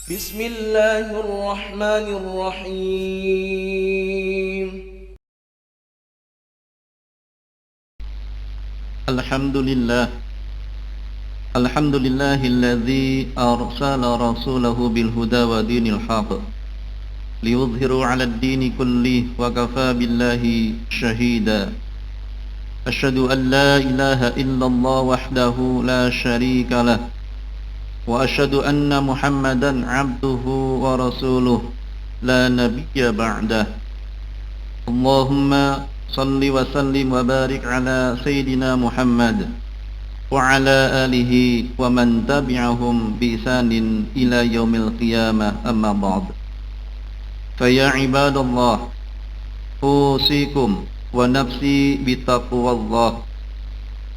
بسم الله الرحمن الرحيم. الحمد لله الذي أرسل رسوله بالهدى ودين الحق ليظهروا على الدين كله وكفى بالله شهيدا. أشهد أن لا إله إلا الله وحده لا شريك له وأشهد أن محمدا عبده ورسوله لا نبي بعده. اللهم صل وسلم وبارك على سيدنا محمد وعلى آله ومن تبعهم بإحسان إلى يوم القيامة. أما بعد، فيا عباد الله، أوصيكم ونفسي بتقوى الله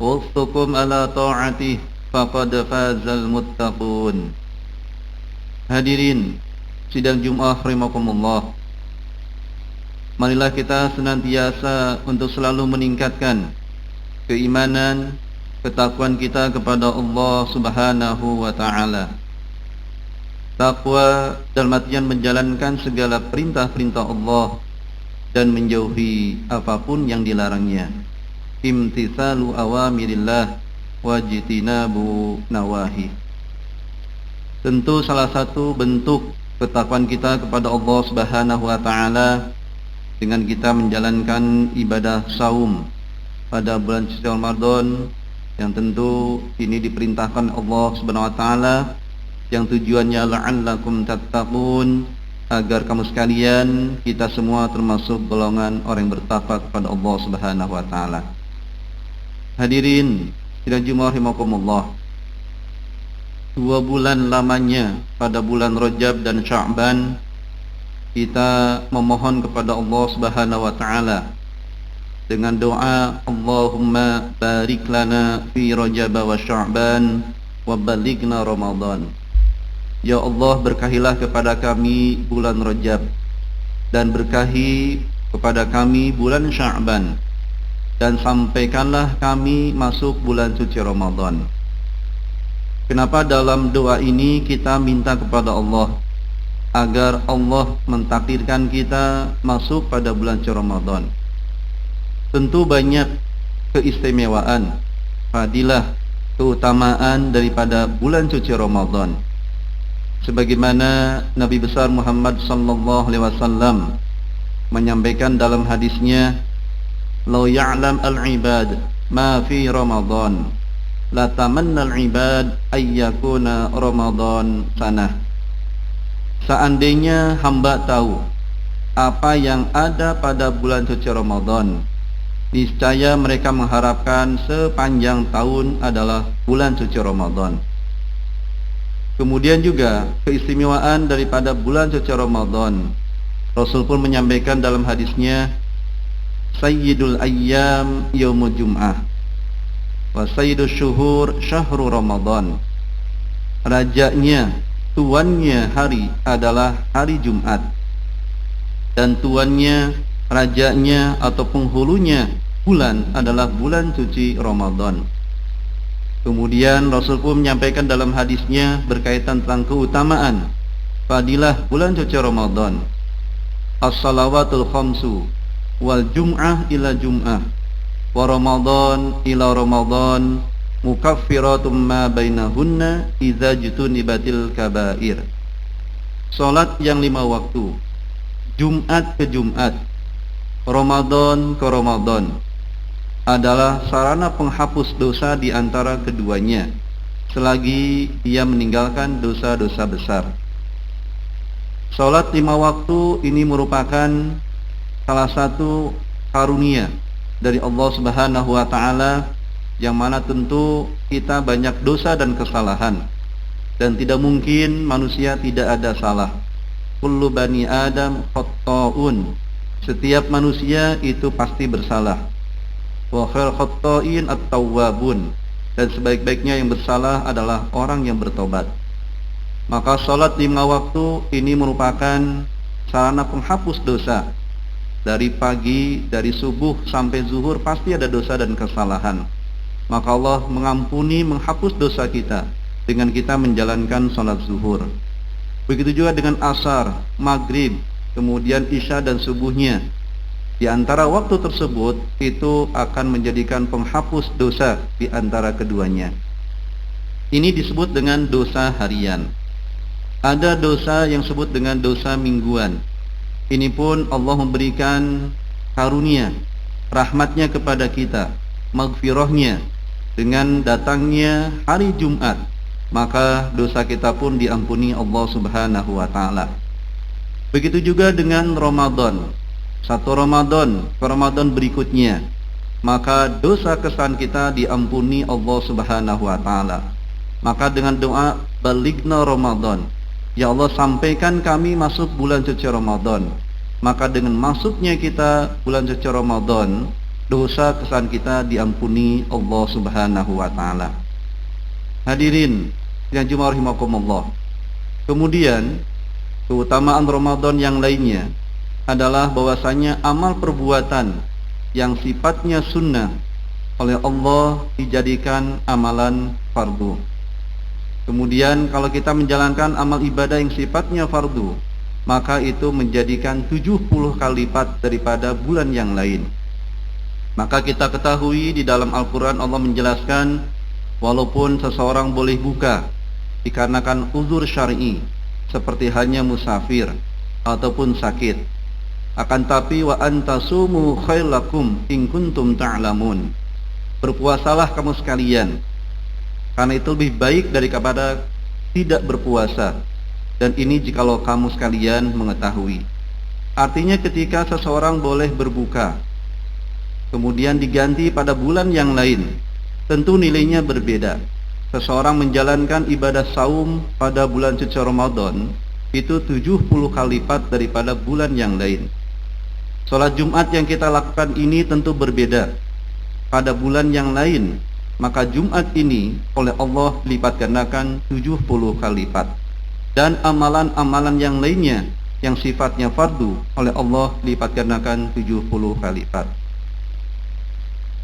وأحثكم على طاعته فقد فاز المتقون. Hadirin sidang Jumat rahimakumullah, marilah kita senantiasa untuk selalu meningkatkan keimanan, ketakwaan kita kepada Allah Subhanahu wa ta'ala. Takwa dalam artian menjalankan segala perintah-perintah Allah dan menjauhi apapun yang dilarangnya. Imtithalu awamirillah wajtinabu nawahi. Tentu salah satu bentuk ketakwaan kita kepada Allah Subhanahu wa ta'ala dengan kita menjalankan ibadah saum pada bulan suci Ramadan, yang tentu ini diperintahkan Allah Subhanahu wa ta'ala, yang tujuannya la'allakum tattaqun, agar kamu sekalian, kita semua termasuk golongan orang yang bertakwa kepada Allah Subhanahu wa ta'ala. Hadirin sidang Jumat rahimakumullah, 2 bulan lamanya pada bulan Rajab dan Sya'ban kita memohon kepada Allah Subhanahu wa ta'ala dengan doa Allahumma barik lana fi Rajab wa Sya'ban wa balighna Ramadan. Ya Allah, berkahilah kepada kami bulan Rajab dan berkahi kepada kami bulan Sya'ban, dan sampaikanlah kami masuk bulan suci Ramadan. Kenapa dalam doa ini kita minta kepada Allah agar Allah mentakdirkan kita masuk pada bulan suci Ramadan? Tentu banyak keistimewaan, fadilah, keutamaan daripada bulan suci Ramadan. Sebagaimana Nabi besar Muhammad sallallahu alaihi wasallam menyampaikan dalam hadisnya, "Lau ya'lam al-ibad ma fi Ramadan, la tamanna al-ibad ayyakuna Ramadan sanah." Seandainya hamba tahu apa yang ada pada bulan suci Ramadan, niscaya mereka mengharapkan sepanjang tahun adalah bulan suci Ramadan. Kemudian juga keistimewaan daripada bulan suci Ramadan, Rasul pun menyampaikan dalam hadisnya, Sayyidul ayyam yaumul jum'ah wa sayyidus syuhur syahrul Ramadan. Rajanya, tuannya hari adalah hari Jumat, dan tuannya, rajanya atau penghulunya bulan adalah bulan suci Ramadan. Kemudian Rasul pun menyampaikan dalam hadisnya berkaitan tentang keutamaan fadilah bulan suci Ramadan, as-salawatul khamsu wal jum'ah ila jum'ah wa Ramadan ila Ramadan mukaffiratun ma bainahunna idza jutunibatil kabair. Salat yang 5 waktu, Jumat ke Jumat, Ramadan ke Ramadan, adalah sarana penghapus dosa di antara keduanya selagi dia meninggalkan dosa-dosa besar. Salat 5 waktu ini merupakan salah satu karunia dari Allah Subhanahu wa ta'ala, yang mana tentu kita banyak dosa dan kesalahan, dan tidak mungkin manusia tidak ada salah. Kullu bani Adam khatta'un, setiap manusia itu pasti bersalah. Wa khairul khatta'in at-tawwabun, dan sebaik-baiknya yang bersalah adalah orang yang bertobat. Maka salat 5 waktu ini merupakan sarana penghapus dosa. Dari pagi, dari subuh sampai zuhur pasti ada dosa dan kesalahan. Maka Allah mengampuni, menghapus dosa kita dengan kita menjalankan salat zuhur. Begitu juga dengan asar, maghrib, kemudian isya dan subuhnya. Di antara waktu tersebut itu akan menjadikan penghapus dosa di antara keduanya. Ini disebut dengan dosa harian. Ada dosa yang disebut dengan dosa mingguan. Ini pun Allah memberikan karunia, rahmatnya kepada kita, maghfirahnya dengan datangnya hari Jumat, maka dosa kita pun diampuni Allah Subhanahu wa taala. Begitu juga dengan Ramadan. Satu Ramadan ke Ramadan berikutnya, maka dosa kesalahan kita diampuni Allah Subhanahu wa taala. Maka dengan doa balighna Ramadan, ya Allah sampaikan kami masuk bulan suci Ramadan. Maka dengan masuknya kita bulan suci Ramadan, dosa kesalahan kita diampuni Allah Subhanahu wa taala. Hadirin yang jemaah rahimakumullah. Kemudian keutamaan Ramadan yang lainnya adalah bahwasanya amal perbuatan yang sifatnya sunnah oleh Allah dijadikan amalan fardu. Kemudian kalau kita menjalankan amal ibadah yang sifatnya fardu, maka itu menjadikan 70 kali lipat daripada bulan yang lain. Maka kita ketahui di dalam Al-Quran Allah menjelaskan, walaupun seseorang boleh buka dikarenakan uzur syar'i seperti hanya musafir ataupun sakit, akan tapi wa antasumu khair lakum in kuntum ta'lamun. Berpuasalah kamu sekalian, karena itu lebih baik daripada tidak berpuasa, dan ini jikalau kamu sekalian mengetahui. Artinya ketika seseorang boleh berbuka kemudian diganti pada bulan yang lain, tentu nilainya berbeda. Seseorang menjalankan ibadah saum pada bulan suci Ramadan itu 70 kali lipat daripada bulan yang lain. Salat Jumat yang kita lakukan ini tentu berbeda pada bulan yang lain, maka Jumat ini oleh Allah lipat gandakan 70 kali lipat. Dan amalan-amalan yang lainnya yang sifatnya fardu oleh Allah lipat gandakan 70 kali lipat.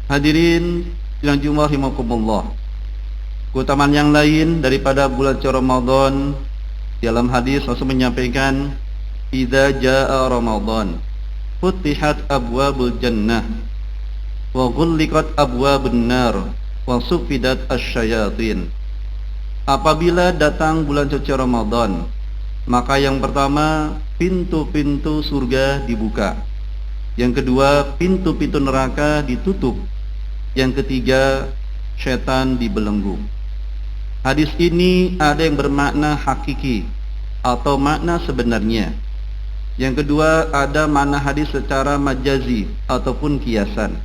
Hadirin yang jumlah rahimakumullah. Keutamaan yang lain daripada bulan Ramadan, dalam hadis Rasul menyampaikan, idza jaa Ramadan futihat abwabul jannah wa ghulliqat abwabun nar wa sufidat asyayatin. Apabila datang bulan suci Ramadan, maka yang pertama pintu-pintu surga dibuka, yang kedua pintu-pintu neraka ditutup, yang ketiga setan dibelenggu. Hadis ini ada yang bermakna hakiki atau makna sebenarnya. Yang kedua ada makna hadis secara majazi ataupun kiasan.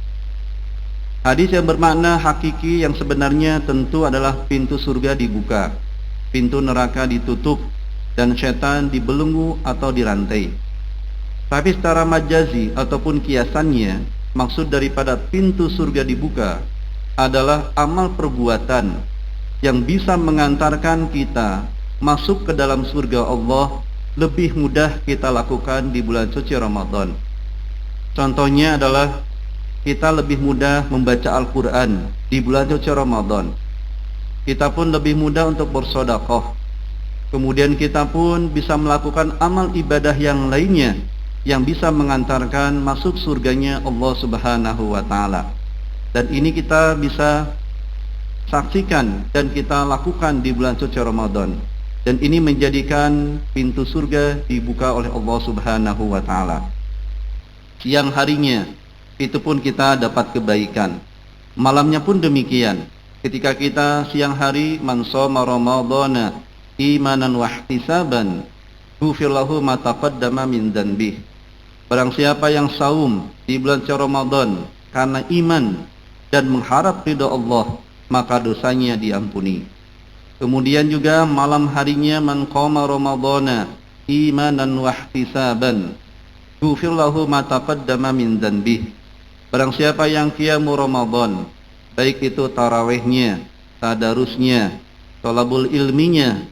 Hadis yang bermakna hakiki yang sebenarnya tentu adalah pintu surga dibuka, pintu neraka ditutup, dan setan dibelenggu atau dirantai. Tapi secara majazi ataupun kiasannya, maksud daripada pintu surga dibuka adalah amal perbuatan yang bisa mengantarkan kita masuk ke dalam surga Allah lebih mudah kita lakukan di bulan suci Ramadan. Contohnya adalah kita lebih mudah membaca Al-Quran di bulan suci Ramadan. Kita pun lebih mudah untuk bersedekah. Kemudian kita pun bisa melakukan amal ibadah yang lainnya yang bisa mengantarkan masuk surganya Allah Subhanahu wa taala. Dan ini kita bisa saksikan dan kita lakukan di bulan suci Ramadan. Dan ini menjadikan pintu surga dibuka oleh Allah Subhanahu wa taala. Siang harinya itu pun kita dapat kebaikan. Malamnya pun demikian. Ketika kita siang hari man shoma ramadhana imanan wa ihtisaban ghufir lahu ma taqaddama min dzanbih. Barang siapa yang saum di bulan Ramadan karena iman dan mengharap ridha Allah, maka dosanya diampuni. Kemudian juga malam harinya man qama ramadhana imanan wa ihtisaban ghufir lahu ma taqaddama min dzanbih. Barang siapa yang qiyamul Ramadan, baik itu tarawihnya, tadarusnya, thalabul ilminya,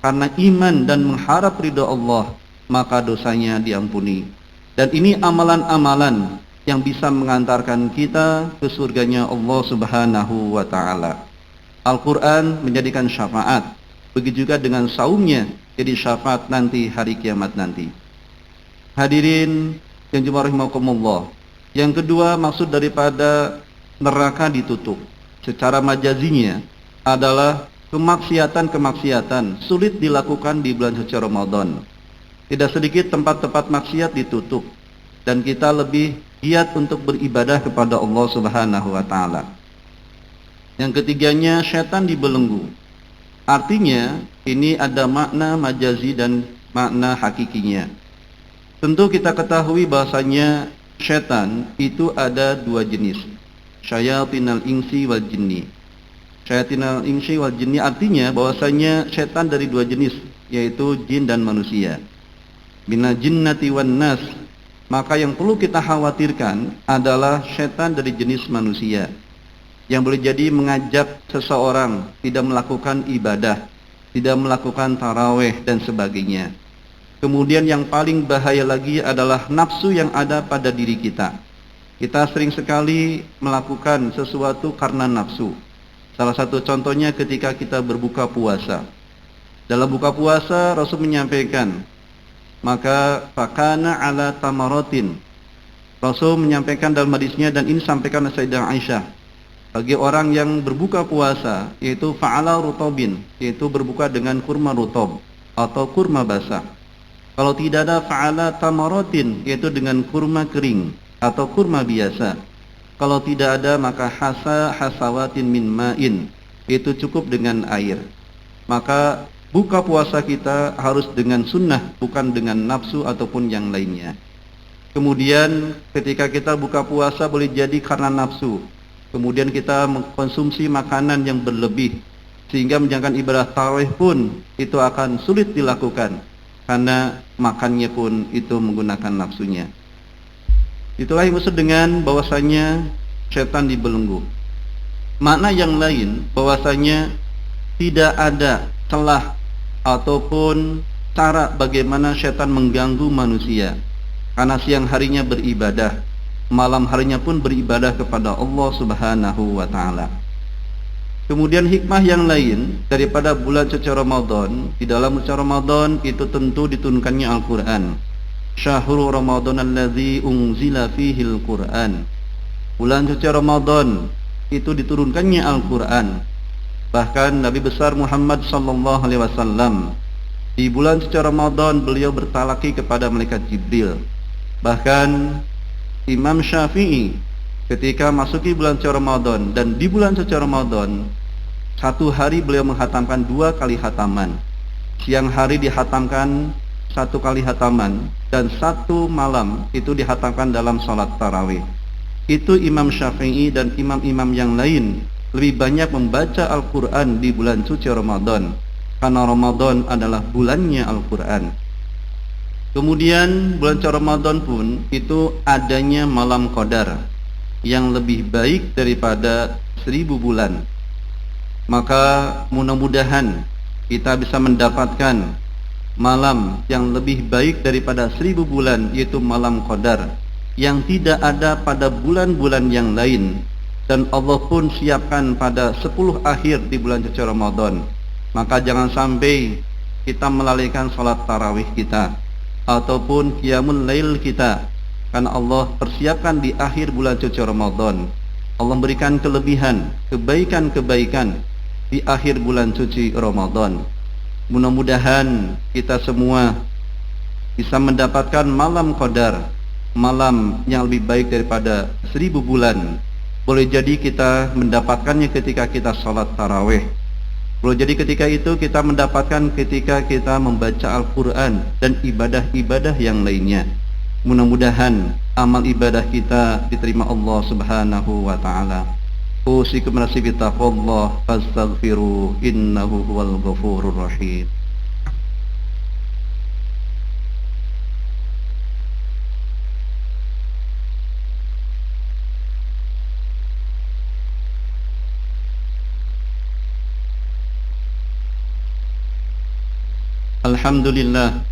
karena iman dan mengharap ridha Allah, maka dosanya diampuni. Dan ini amalan-amalan yang bisa mengantarkan kita ke surganya Allah Subhanahu wa taala. Al-Quran menjadikan syafaat. Begitu juga dengan saumnya jadi syafaat nanti hari kiamat nanti. Hadirin yang jemaah rahimakumullah. Yang kedua, maksud daripada neraka ditutup secara majazinya adalah kemaksiatan-kemaksiatan sulit dilakukan di bulan suci Ramadan. Tidak sedikit tempat-tempat maksiat ditutup dan kita lebih giat untuk beribadah kepada Allah Subhanahu wa taala. Yang ketiganya, syaitan dibelenggu. Artinya ini ada makna majazi dan makna hakikinya. Tentu kita ketahui bahasanya syaitan itu ada dua jenis, syayatinal insi wal jinni. Syayatinal insi wal jinni artinya bahwasanya syaitan dari dua jenis, yaitu jin dan manusia. Minal jinnati wan nas. Maka yang perlu kita khawatirkan adalah syaitan dari jenis manusia, yang boleh jadi mengajak seseorang tidak melakukan ibadah, tidak melakukan taraweh dan sebagainya. Kemudian yang paling bahaya lagi adalah nafsu yang ada pada diri kita. Kita sering sekali melakukan sesuatu karena nafsu. Salah satu contohnya ketika kita berbuka puasa. Dalam buka puasa Rasul menyampaikan, maka fakana ala tamaratin. Rasul menyampaikan dalam hadisnya, dan ini sampaikan oleh Sayyidah Aisyah, bagi orang yang berbuka puasa, yaitu fa'ala rutobin, yaitu berbuka dengan kurma rutob atau kurma basah. Kalau tidak ada fa'ala tamaratin, yaitu dengan kurma kering atau kurma biasa. Kalau tidak ada maka hasawatin min ma'in, itu cukup dengan air. Maka buka puasa kita harus dengan sunnah, bukan dengan nafsu ataupun yang lainnya. Kemudian ketika kita buka puasa boleh jadi karena nafsu, kemudian kita mengkonsumsi makanan yang berlebih, sehingga menjalankan ibadah tarawih pun itu akan sulit dilakukan, karena makannya pun itu menggunakan nafsunya. Itulah yang maksud dengan bahwasanya setan dibelenggu. Makna yang lain bahwasanya tidak ada celah ataupun cara bagaimana setan mengganggu manusia, karena siang harinya beribadah, malam harinya pun beribadah kepada Allah Subhanahu wa taala. Kemudian hikmah yang lain daripada bulan suci Ramadan, di dalam bulan Ramadan itu tentu diturunkannya Al-Qur'an. Syahrul Ramadan alladzi unzila fihi al-Qur'an. Bulan suci Ramadan itu diturunkannya Al-Qur'an. Bahkan Nabi besar Muhammad sallallahu alaihi wasallam di bulan suci Ramadan beliau bertalaki kepada malaikat Jibril. Bahkan Imam Syafi'i ketika masuki bulan suci Ramadan, dan di bulan suci Ramadan satu hari beliau menghatamkan 2 kali hataman. Siang hari dihatamkan 1 kali hataman, dan 1 malam itu dihatamkan dalam sholat tarawih. Itu Imam Syafi'i dan imam-imam yang lain lebih banyak membaca Al-Quran di bulan suci Ramadan, karena Ramadan adalah bulannya Al-Quran. Kemudian bulan suci Ramadan pun itu adanya malam qadar yang lebih baik daripada 1000 bulan. Maka mudah-mudahan kita bisa mendapatkan malam yang lebih baik daripada 1000 bulan, yaitu malam qadar yang tidak ada pada bulan-bulan yang lain, dan Allah pun siapkan pada 10 akhir di bulan suci Ramadan. Maka jangan sampai kita melalaikan salat tarawih kita ataupun qiyamul lail kita, karena Allah persiapkan di akhir bulan suci Ramadan. Allah berikan kelebihan, kebaikan-kebaikan di akhir bulan suci Ramadan. Mudah-mudahan kita semua bisa mendapatkan malam qadar, malam yang lebih baik daripada 1000 bulan. Boleh jadi kita mendapatkannya ketika kita sholat tarawih. Boleh jadi ketika itu kita mendapatkan ketika kita membaca Al-Quran dan ibadah-ibadah yang lainnya. Mudah-mudahan amal ibadah kita diterima Allah Subhanahu wa ta'ala. Usikum nafsi bitaqwallah fastaghfiru innahu huwal ghafurur rahim. Alhamdulillah,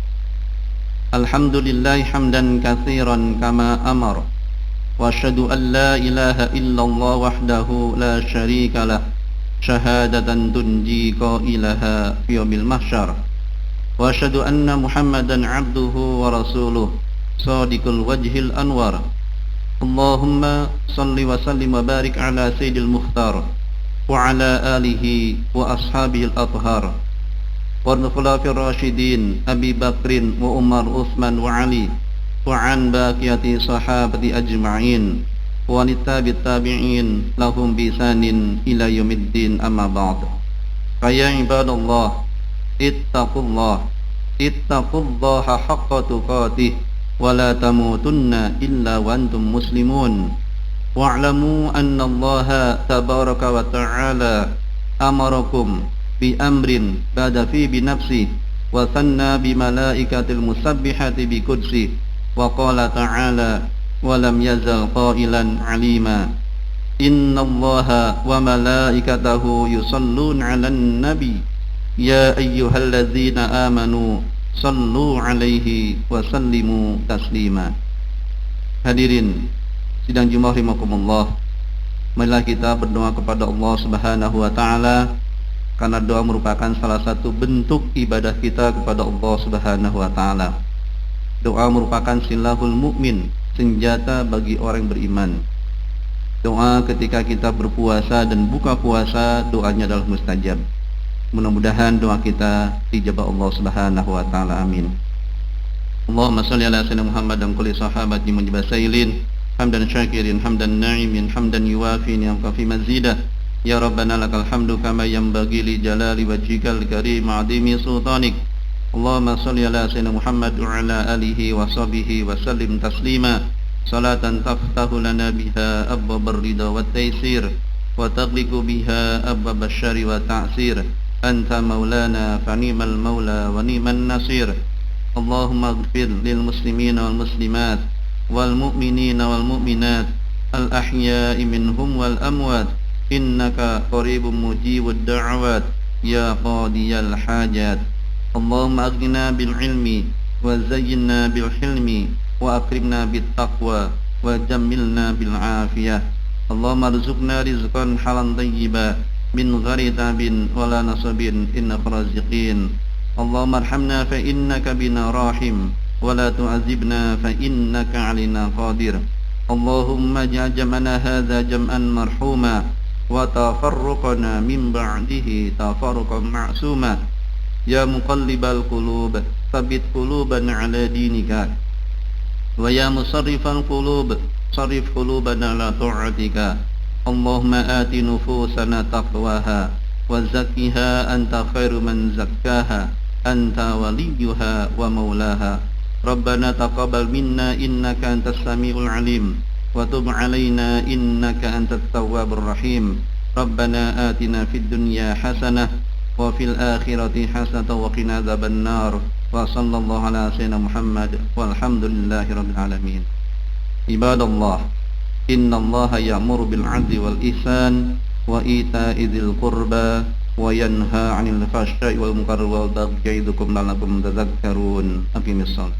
alhamdulillah hamdan katsiran kama amar, wa asyhadu an la ilaha illallah wahdahu la syarika lah, syahadatan tunji qailaha fi yaumil mahsyar. وأشهد أن محمدا عبده ورسوله صادق الوجه الأنور اللهم صل وسلم وبارك على سيد المختار وعلى آله وأصحابه الأطهار والخلفاء الراشدين أبي بكر وعمر وعثمان وعلي وعن باقية صحابة أجمعين وللتابع التابعين لهم بإحسان إلى يوم الدين أما بعد فيا عباد الله اتقوا الله حق تقاته ولا تموتن إلا وأنتم مسلمون واعلموا أن الله تبارك وتعالى أمركم بأمر بدأ فيه بنفسه وثنى بملائكة المسبحة بقدسه وقال تعالى ولم يزل قائلا عليما إن الله وملائكته يصلون على النبي يا أيها الذين آمنوا صلوا عليه وسلموا تسليما. Hadirin sidang Jumat rahimakumullah, marilah kita berdoa kepada Allah Subhanahu wa taala, karena doa merupakan salah satu bentuk ibadah kita kepada Allah Subhanahu wa taala. Doa merupakan silahul mukmin, senjata bagi orang beriman. Doa ketika kita berpuasa dan buka puasa, doanya adalah mustajab. Mudah-mudahan doa kita dijabah Allah Subhanahu wa taala. Amin. Allahumma shalli ala sayyidina Muhammad dan kulli sahabati mujbasailin hamdan syakirin hamdan na'imin hamdan yuwafi ni'amka fi mazidah. Ya Rabbana lakal hamdu kama yanbaghi li jalali wajhikal karim 'azimi sultanik. Allahumma shalli ala sayyidina Muhammad wa ala alihi wa sahbihi wa sallim taslima. Salatan taftahu lana biha abwabar ridha wat taysir wa taghliqu biha abwab asyarri wa ta'sir. Anta maulana fa ni'mal maula wa ni'man nasir. Allahumma ighfir lil muslimina wal muslimat wal mu'minina wal mu'minat al ahya'i minhum wal amwat innaka qaribun mujibud da'awat ya qadiyal hajat. Allahumma aghnina bil ilmi wa zayyinna bil hilmi wa akrimna bit taqwa wa jammilna bil afiyah. Allahumma rizqna rizqan halan tayyiba min ghairi tabin wala nasabin innaka raziqin. Allahumma arhamna fa innaka bina rahim wala tu'azibna fa innaka alina qadir. Allahumma ja'al jam'ana hadza jam'an marhuma wa tafarruqana min ba'dihi tafarruqan ma'suma. Ya muqallibal qulub tsabbit qulubana ala dinika wa ya musarrifal qulub sarrif qulubana ala ta'atika. Allahumma ati nufusana taqwaha wa zakkiha anta khairu man zakkaha anta waliyuha wa maulaha. Rabbana taqabbal minna innaka antas samiul alim wa tub alaina innaka antat tawwabur rahim. Rabbana atina fid dunya hasanah wa fil akhirati hasanah wa qina adzaban nar. Wa sallallahu ala sayyidina Muhammad walhamdulillahi rabbil alamin. Ibadallah, innallaha ya'muru bil 'adli wal ihsan wa ita'i dzil qurba wa yanha 'anil fahsya'i wal munkari wal baghi ya'idukum la'allakum tadhakkarun. Aqimissalah.